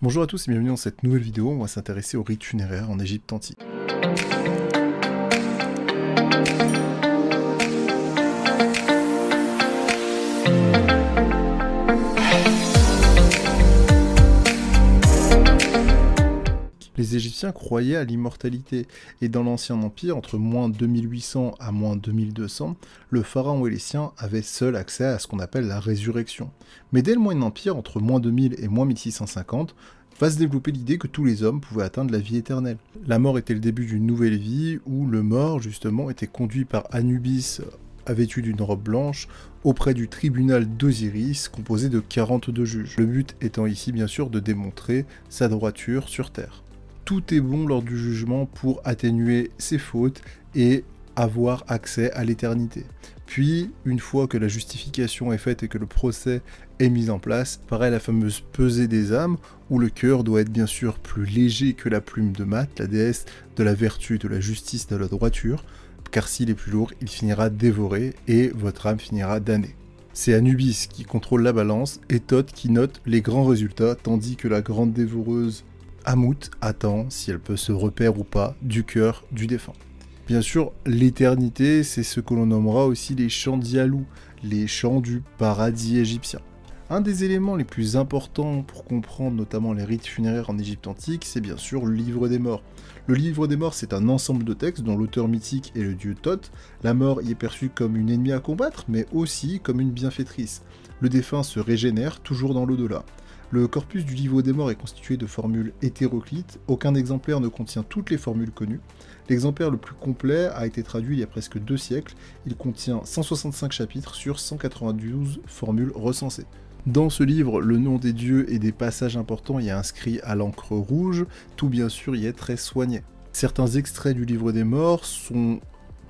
Bonjour à tous et bienvenue dans cette nouvelle vidéo, on va s'intéresser aux rites funéraires en Égypte antique. Les Égyptiens croyaient à l'immortalité, et dans l'Ancien Empire, entre moins 2800 à moins 2200, le pharaon et les siens avaient seuls accès à ce qu'on appelle la résurrection. Mais dès le Moyen Empire, entre moins 2000 et moins 1650, va se développer l'idée que tous les hommes pouvaient atteindre la vie éternelle. La mort était le début d'une nouvelle vie, où le mort, justement, était conduit par Anubis, vêtu d'une robe blanche, auprès du tribunal d'Osiris, composé de 42 juges. Le but étant ici, bien sûr, de démontrer sa droiture sur Terre. Tout est bon lors du jugement pour atténuer ses fautes et avoir accès à l'éternité. Puis, une fois que la justification est faite et que le procès est mis en place, paraît la fameuse pesée des âmes, où le cœur doit être bien sûr plus léger que la plume de Mat, la déesse de la vertu, de la justice, de la droiture, car s'il est plus lourd, il finira dévoré et votre âme finira damnée. C'est Anubis qui contrôle la balance et Thoth qui note les grands résultats, tandis que la grande dévoreuse Amout attend si elle peut se repère ou pas du cœur du défunt. Bien sûr, l'éternité, c'est ce que l'on nommera aussi les chants d'Ialou, les chants du paradis égyptien. Un des éléments les plus importants pour comprendre notamment les rites funéraires en Égypte antique, c'est bien sûr le livre des morts. Le livre des morts, c'est un ensemble de textes dont l'auteur mythique est le dieu Thoth. La mort y est perçue comme une ennemie à combattre, mais aussi comme une bienfaitrice. Le défunt se régénère toujours dans l'au-delà. Le corpus du livre des morts est constitué de formules hétéroclites, aucun exemplaire ne contient toutes les formules connues. L'exemplaire le plus complet a été traduit il y a presque 2 siècles, il contient 165 chapitres sur 192 formules recensées. Dans ce livre, le nom des dieux et des passages importants y est inscrit à l'encre rouge, tout bien sûr y est très soigné. Certains extraits du livre des morts sont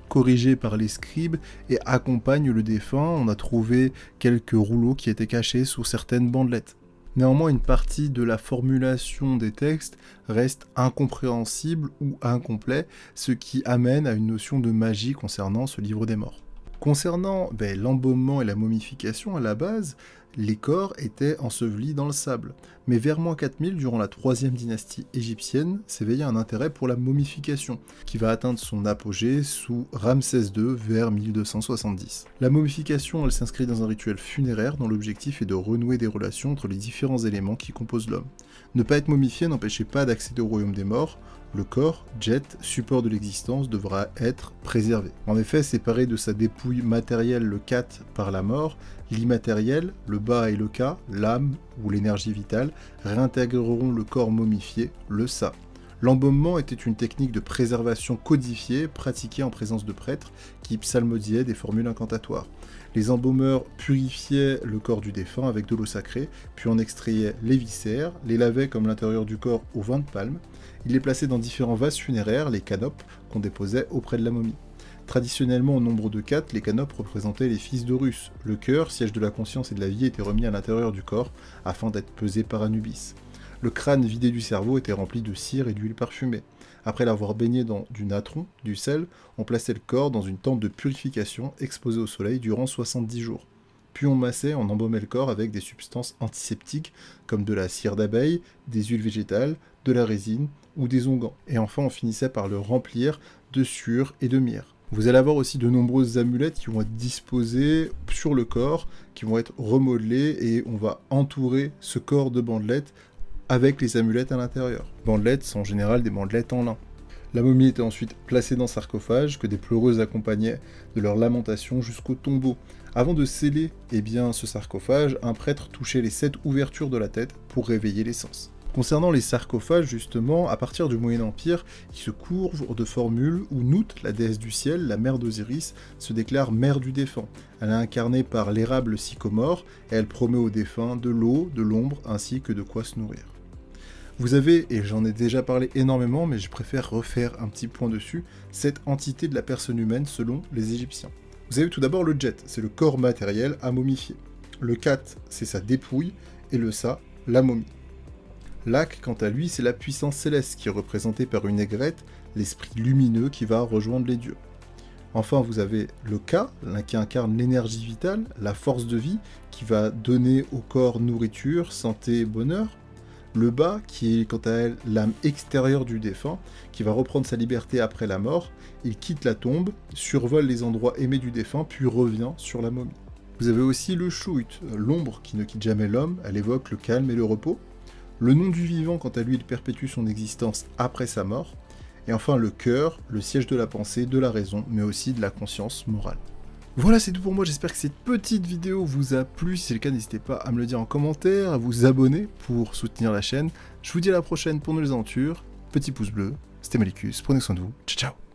corrigés par les scribes et accompagnent le défunt. On a trouvé quelques rouleaux qui étaient cachés sous certaines bandelettes. Néanmoins, une partie de la formulation des textes reste incompréhensible ou incomplet, ce qui amène à une notion de magie concernant ce livre des morts. Concernant l'embaumement et la momification, à la base, les corps étaient ensevelis dans le sable. Mais vers moins 4000, durant la 3e dynastie égyptienne, s'éveilla un intérêt pour la momification, qui va atteindre son apogée sous Ramsès II vers 1270. La momification, elle s'inscrit dans un rituel funéraire dont l'objectif est de renouer des relations entre les différents éléments qui composent l'homme. Ne pas être momifié n'empêchait pas d'accéder au royaume des morts. Le corps, jet, support de l'existence, devra être préservé. En effet, séparé de sa dépouille matérielle, le kat, par la mort, l'immatériel, le ba et le ka, l'âme ou l'énergie vitale, réintégreront le corps momifié, le sa. L'embaumement était une technique de préservation codifiée, pratiquée en présence de prêtres, qui psalmodiaient des formules incantatoires. Les embaumeurs purifiaient le corps du défunt avec de l'eau sacrée, puis en extrayaient les viscères, les lavaient comme l'intérieur du corps au vin de palme. Ils les plaçaient dans différents vases funéraires, les canopes, qu'on déposait auprès de la momie. Traditionnellement, au nombre de 4, les canopes représentaient les fils d'Horus. Le cœur, siège de la conscience et de la vie, était remis à l'intérieur du corps, afin d'être pesé par Anubis. Le crâne vidé du cerveau était rempli de cire et d'huile parfumée. Après l'avoir baigné dans du natron, du sel, on plaçait le corps dans une tente de purification exposée au soleil durant 70 jours. Puis on massait, on embaumait le corps avec des substances antiseptiques comme de la cire d'abeille, des huiles végétales, de la résine ou des onguents. Et enfin on finissait par le remplir de sueur et de myrrhe. Vous allez avoir aussi de nombreuses amulettes qui vont être disposées sur le corps, qui vont être remodelées et on va entourer ce corps de bandelettes avec les amulettes à l'intérieur. Bandelettes sont en général des bandelettes en lin. La momie était ensuite placée dans un sarcophage que des pleureuses accompagnaient de leurs lamentations jusqu'au tombeau. Avant de sceller ce sarcophage, un prêtre touchait les 7 ouvertures de la tête pour réveiller les sens. Concernant les sarcophages, justement, à partir du Moyen-Empire, ils se couvrent de formules où Nout, la déesse du ciel, la mère d'Osiris, se déclare mère du défunt. Elle est incarnée par l'érable sycomore et elle promet aux défunts de l'eau, de l'ombre, ainsi que de quoi se nourrir. Vous avez, et j'en ai déjà parlé énormément, mais je préfère refaire un petit point dessus, cette entité de la personne humaine selon les Égyptiens. Vous avez tout d'abord le jet, c'est le corps matériel à momifier. Le kat, c'est sa dépouille, et le sa, la momie. L'Ak, quant à lui, c'est la puissance céleste qui est représentée par une aigrette, l'esprit lumineux qui va rejoindre les dieux. Enfin, vous avez le Ka, qui incarne l'énergie vitale, la force de vie, qui va donner au corps nourriture, santé et bonheur. Le bas, qui est quant à elle l'âme extérieure du défunt, qui va reprendre sa liberté après la mort, il quitte la tombe, survole les endroits aimés du défunt, puis revient sur la momie. Vous avez aussi le Shuut, l'ombre qui ne quitte jamais l'homme, elle évoque le calme et le repos. Le nom du vivant, quant à lui, il perpétue son existence après sa mort. Et enfin le cœur, le siège de la pensée, de la raison, mais aussi de la conscience morale. Voilà, c'est tout pour moi, j'espère que cette petite vidéo vous a plu. Si c'est le cas, n'hésitez pas à me le dire en commentaire, à vous abonner pour soutenir la chaîne. Je vous dis à la prochaine pour de nouvelles aventures. Petit pouce bleu, c'était Malicus, prenez soin de vous, ciao ciao.